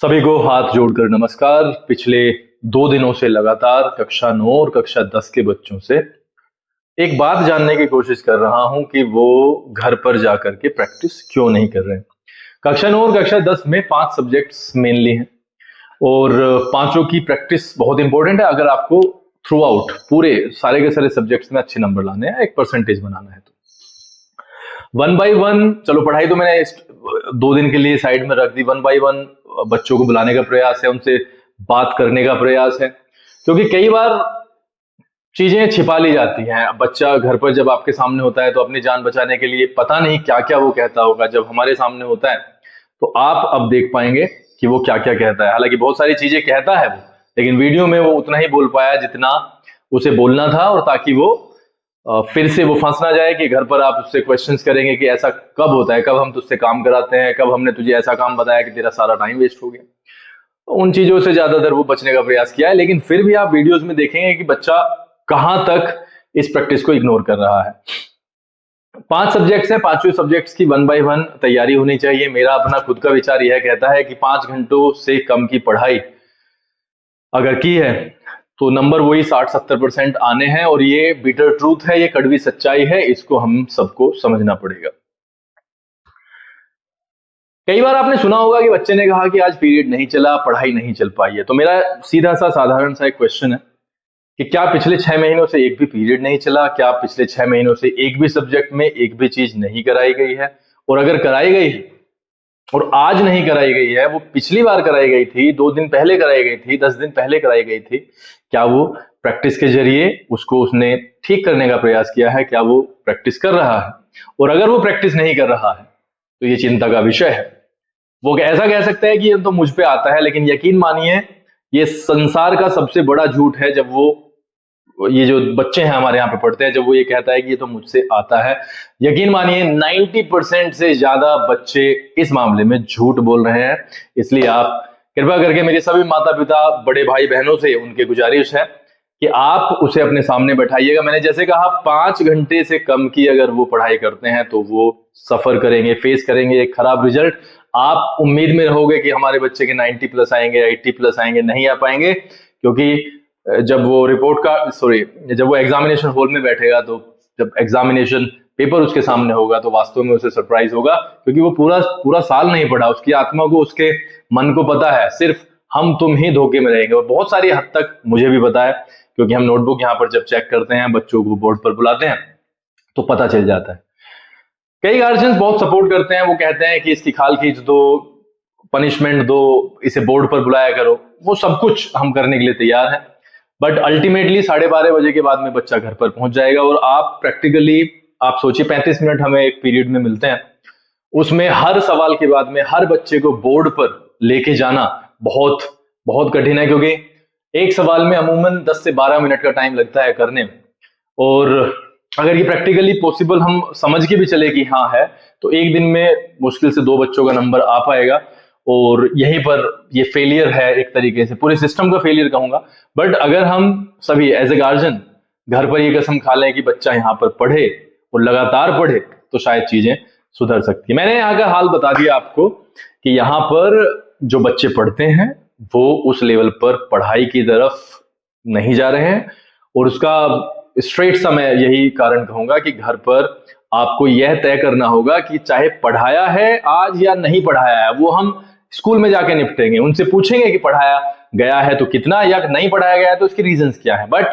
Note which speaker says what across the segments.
Speaker 1: सभी को हाथ जोड़कर नमस्कार। पिछले 2 दिनों से लगातार कक्षा 9 और कक्षा 10 के बच्चों से एक बात जानने की कोशिश कर रहा हूं कि वो घर पर जाकर के प्रैक्टिस क्यों नहीं कर रहे हैं। कक्षा 9 और कक्षा 10 में 5 सब्जेक्ट्स मेनली हैं और पांचों की प्रैक्टिस बहुत इंपॉर्टेंट है। अगर आपको थ्रू आउट पूरे सारे के सारे सब्जेक्ट्स में अच्छे नंबर लाने हैं, एक परसेंटेज बनाना है, तो 1 by 1 चलो पढ़ाई तो मैंने 2 दिन के लिए साइड में रख दी। 1 by 1 बच्चों को बुलाने का प्रयास है, उनसे बात करने का प्रयास है, क्योंकि कई बार चीजें छिपा ली जाती हैं। बच्चा घर पर जब आपके सामने होता है तो अपनी जान बचाने के लिए पता नहीं क्या क्या वो कहता होगा। जब हमारे सामने होता है तो आप अब देख पाएंगे कि वो क्या क्या कहता है। हालांकि बहुत सारी चीजें कहता है वो, लेकिन वीडियो में वो उतना ही बोल पाया जितना उसे बोलना था, और ताकि वो फिर से वो फंस ना जाए कि घर पर आप उससे क्वेश्चंस करेंगे कि ऐसा कब होता है, कब हम तुझसे काम कराते हैं, कब हमने तुझे ऐसा काम बताया कि तेरा सारा टाइम वेस्ट हो गया। तो उन चीजों से ज्यादातर वो बचने का प्रयास किया है, लेकिन फिर भी आप वीडियोस में देखेंगे कि बच्चा कहां तक इस प्रैक्टिस को इग्नोर कर रहा है। 5 सब्जेक्ट्स हैं, पांचों सब्जेक्ट्स की 1 by 1 तैयारी होनी चाहिए। मेरा अपना खुद का विचार यह कहता है कि 5 घंटों से कम की पढ़ाई अगर की है तो नंबर वही 60-70% आने हैं, और ये बिटर ट्रूथ है, ये कड़वी सच्चाई है। इसको हम सबको समझना पड़ेगा। कई बार आपने सुना होगा कि बच्चे ने कहा कि आज पीरियड नहीं चला, पढ़ाई नहीं चल पाई है। तो मेरा सीधा सा साधारण सा एक क्वेश्चन है कि क्या पिछले 6 महीनों से एक भी पीरियड नहीं चला? क्या पिछले 6 महीनों से एक भी सब्जेक्ट में एक भी चीज नहीं कराई गई है? और अगर कराई गई है और आज नहीं कराई गई है, वो पिछली बार कराई गई थी, 2 दिन पहले कराई गई थी, 10 दिन पहले कराई गई थी, क्या वो प्रैक्टिस के जरिए उसको उसने ठीक करने का प्रयास किया है? क्या वो प्रैक्टिस कर रहा है? और अगर वो प्रैक्टिस नहीं कर रहा है तो ये चिंता का विषय है। वो ऐसा कह सकता है कि ये तो मुझ पे आता है, लेकिन यकीन मानिए ये संसार का सबसे बड़ा झूठ है जब ये जो बच्चे हैं हमारे यहाँ पे पढ़ते हैं, जब वो ये कहता है कि ये तो मुझसे आता है। यकीन मानिए 90% से ज्यादा बच्चे इस मामले में झूठ बोल रहे हैं। इसलिए आप कृपया करके, मेरे सभी माता पिता बड़े भाई बहनों से उनकी गुजारिश है कि आप उसे अपने सामने बैठाइएगा। मैंने जैसे कहा, 5 घंटे से कम की अगर वो पढ़ाई करते हैं तो वो सफर करेंगे, फेस करेंगे एक खराब रिजल्ट। आप उम्मीद में रहोगे कि हमारे बच्चे के 90+ आएंगे, 80+ आएंगे, नहीं आ पाएंगे, क्योंकि जब वो जब वो एग्जामिनेशन हॉल में बैठेगा, तो जब एग्जामिनेशन पेपर उसके सामने होगा तो वास्तव में उसे सरप्राइज होगा, क्योंकि वो पूरा पूरा साल नहीं पढ़ा। उसकी आत्मा को, उसके मन को पता है सिर्फ हम तुम ही धोखे में रहेंगे। और बहुत सारी हद तक मुझे भी पता है, क्योंकि हम नोटबुक यहाँ पर जब चेक करते हैं, बच्चों को बोर्ड पर बुलाते हैं तो पता चल जाता है। कई गार्जियंस बहुत सपोर्ट करते हैं, वो कहते हैं कि इसकी खाल खींच दो, पनिशमेंट दो, इसे बोर्ड पर बुलाया करो। वो सब कुछ हम करने के लिए तैयार हैं, बट अल्टीमेटली 12:30 बजे के बाद में बच्चा घर पर पहुंच जाएगा। और आप प्रैक्टिकली आप सोचिए, 35 मिनट हमें एक पीरियड में मिलते हैं, उसमें हर सवाल के बाद में हर बच्चे को बोर्ड पर लेके जाना बहुत बहुत कठिन है, क्योंकि एक सवाल में अमूमन 10 से 12 मिनट का टाइम लगता है करने में। और अगर ये प्रैक्टिकली पॉसिबल हम समझ के भी चले कि हाँ है, तो एक दिन में मुश्किल से 2 बच्चों का नंबर आ पाएगा। और यहीं पर ये फेलियर है, एक तरीके से पूरे सिस्टम का फेलियर कहूंगा। बट अगर हम सभी एज ए गार्जियन घर पर ये कसम खा लें कि बच्चा यहाँ पर पढ़े और लगातार पढ़े, तो शायद चीजें सुधर सकती है। मैंने यहाँ का हाल बता दिया आपको कि यहाँ पर जो बच्चे पढ़ते हैं वो उस लेवल पर पढ़ाई की तरफ नहीं जा रहे हैं, और उसका स्ट्रेट सा मैं यही कारण कहूंगा कि घर पर आपको यह तय करना होगा कि चाहे पढ़ाया है आज या नहीं पढ़ाया है, वो हम स्कूल में जाके निपटेंगे। उनसे पूछेंगे कि पढ़ाया गया है तो कितना, या नहीं पढ़ाया गया है तो उसके रीजंस क्या है। बट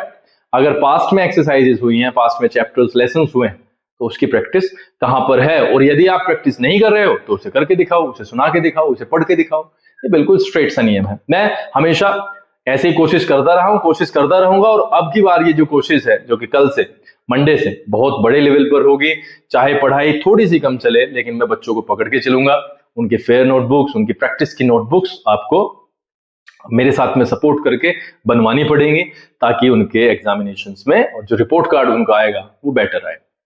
Speaker 1: अगर पास्ट में एक्सरसाइजेस हुई हैं, पास्ट में चैप्टर्स, लेसन हुए हैं, तो उसकी प्रैक्टिस कहां पर है? और यदि आप प्रैक्टिस नहीं कर रहे हो तो उसे करके दिखाओ, उसे सुना के दिखाओ, उसे पढ़ के दिखाओ। ये बिल्कुल स्ट्रेट सा नियम है। मैं हमेशा ऐसे ही कोशिश करता रहा हूं, कोशिश करता रहूंगा, और अब की बार ये जो कोशिश है, जो कि कल से, मंडे से बहुत बड़े लेवल पर होगी। चाहे पढ़ाई थोड़ी सी कम चले, लेकिन मैं बच्चों को पकड़ के चलूंगा। उनके फेयर नोटबुक्स, उनकी प्रैक्टिस की नोटबुक्स आपको मेरे साथ में सपोर्ट करके बनवानी पड़ेंगी, ताकि उनके एग्जामिनेशंस में और जो रिपोर्ट कार्ड उनका आएगा वो बेटर आए।